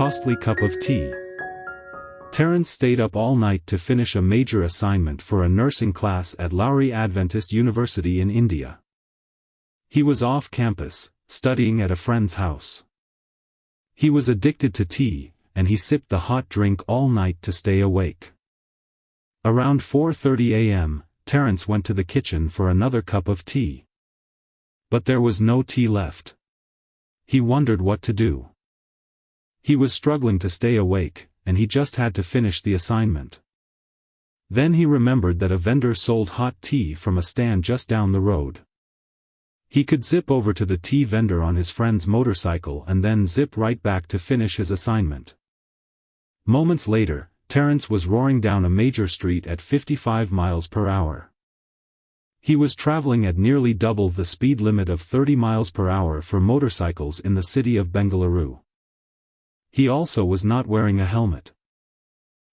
costly cup of tea. Terence stayed up all night to finish a major assignment for a nursing class at Lowry Adventist University in India. He was off campus, studying at a friend's house. He was addicted to tea, and he sipped the hot drink all night to stay awake. Around 4:30 a.m., Terence went to the kitchen for another cup of tea. But there was no tea left. He wondered what to do. He was struggling to stay awake, and he just had to finish the assignment. Then he remembered that a vendor sold hot tea from a stand just down the road. He could zip over to the tea vendor on his friend's motorcycle and then zip right back to finish his assignment. Moments later, Terence was roaring down a major street at 55 miles per hour. He was traveling at nearly double the speed limit of 30 miles per hour for motorcycles in the city of Bengaluru. He also was not wearing a helmet.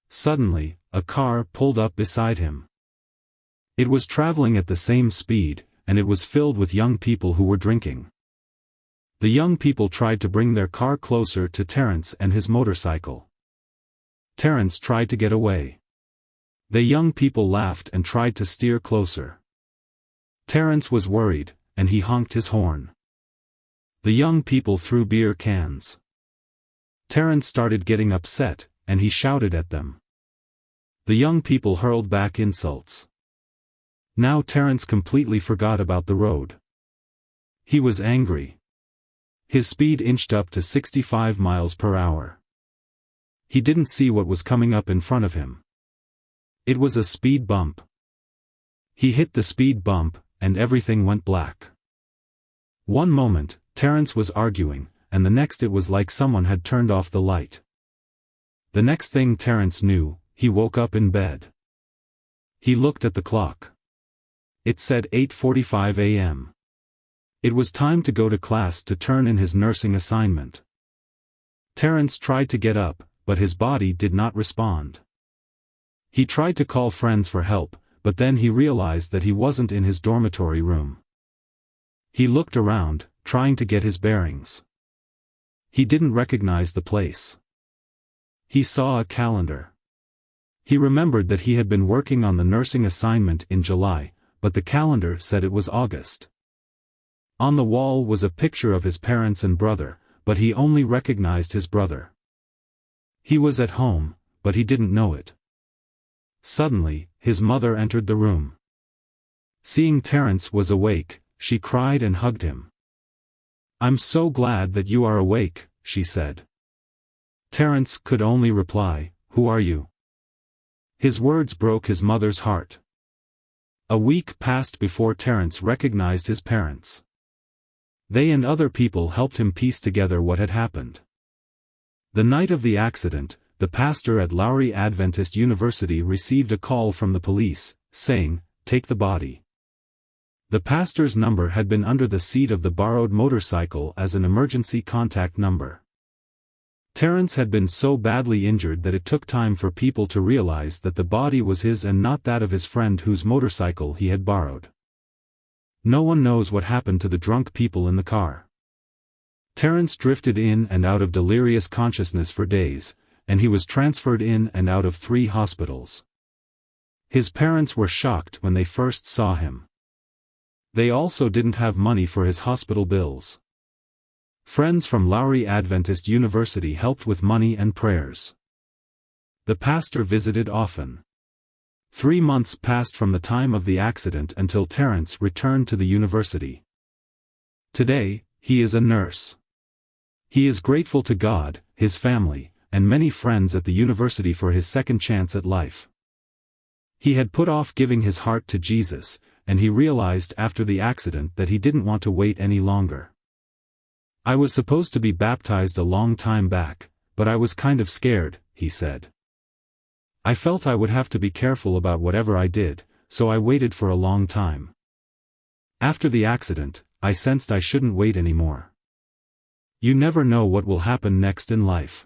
Suddenly, a car pulled up beside him. It was traveling at the same speed, and it was filled with young people who were drinking. The young people tried to bring their car closer to Terence and his motorcycle. Terence tried to get away. The young people laughed and tried to steer closer. Terence was worried, and he honked his horn. The young people threw beer cans. Terence started getting upset, and he shouted at them. The young people hurled back insults. Now Terence completely forgot about the road. He was angry. His speed inched up to 65 miles per hour. He didn't see what was coming up in front of him. It was a speed bump. He hit the speed bump, and everything went black. One moment, Terence was arguing, and the next it was like someone had turned off the light. The next thing Terence knew, he woke up in bed. He looked at the clock. It said 8:45 a.m. It was time to go to class to turn in his nursing assignment. Terence tried to get up, but his body did not respond. He tried to call friends for help, but then he realized that he wasn't in his dormitory room. He looked around, trying to get his bearings. He didn't recognize the place. He saw a calendar. He remembered that he had been working on the nursing assignment in July, but the calendar said it was August. On the wall was a picture of his parents and brother, but he only recognized his brother. He was at home, but he didn't know it. Suddenly, his mother entered the room. Seeing Terence was awake, she cried and hugged him. "I'm so glad that you are awake," she said. Terence could only reply, "Who are you?" His words broke his mother's heart. A week passed before Terence recognized his parents. They and other people helped him piece together what had happened. The night of the accident, the pastor at Lowry Adventist University received a call from the police, saying, "Take the body." The pastor's number had been under the seat of the borrowed motorcycle as an emergency contact number. Terence had been so badly injured that it took time for people to realize that the body was his and not that of his friend whose motorcycle he had borrowed. No one knows what happened to the drunk people in the car. Terence drifted in and out of delirious consciousness for days, and he was transferred in and out of 3 hospitals. His parents were shocked when they first saw him. They also didn't have money for his hospital bills. Friends from Lowry Adventist University helped with money and prayers. The pastor visited often. 3 months passed from the time of the accident until Terence returned to the university. Today, he is a nurse. He is grateful to God, his family, and many friends at the university for his second chance at life. He had put off giving his heart to Jesus, and he realized after the accident that he didn't want to wait any longer. "I was supposed to be baptized a long time back, but I was kind of scared," he said. "I felt I would have to be careful about whatever I did, so I waited for a long time. After the accident, I sensed I shouldn't wait anymore. You never know what will happen next in life."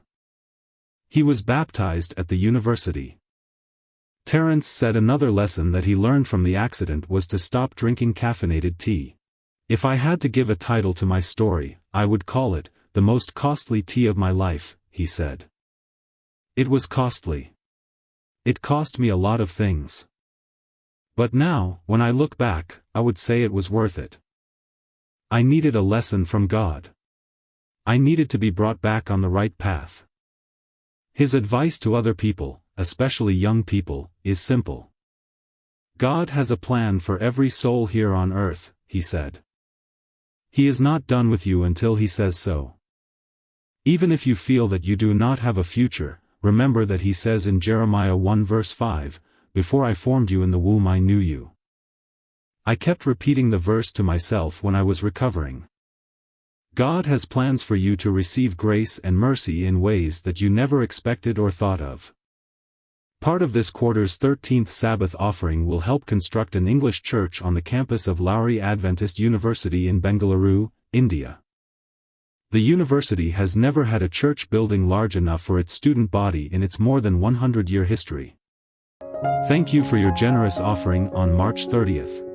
He was baptized at the university. Terence said another lesson that he learned from the accident was to stop drinking caffeinated tea. "If I had to give a title to my story, I would call it, The Most Costly Tea of My Life," he said. It was costly. It cost me a lot of things. But now, when I look back, I would say it was worth it. I needed a lesson from God. I needed to be brought back on the right path. His advice to other people, especially young people, is simple. God has a plan for every soul here on earth, he said. He is not done with you until he says so. Even if you feel that you do not have a future, remember that he says in Jeremiah 1 verse 5, "Before I formed you in the womb I knew you." I kept repeating the verse to myself when I was recovering. God has plans for you to receive grace and mercy in ways that you never expected or thought of. Part of this quarter's 13th Sabbath offering will help construct an English church on the campus of Lowry Adventist University in Bengaluru, India. The university has never had a church building large enough for its student body in its more than 100-year history. Thank you for your generous offering on March 30th.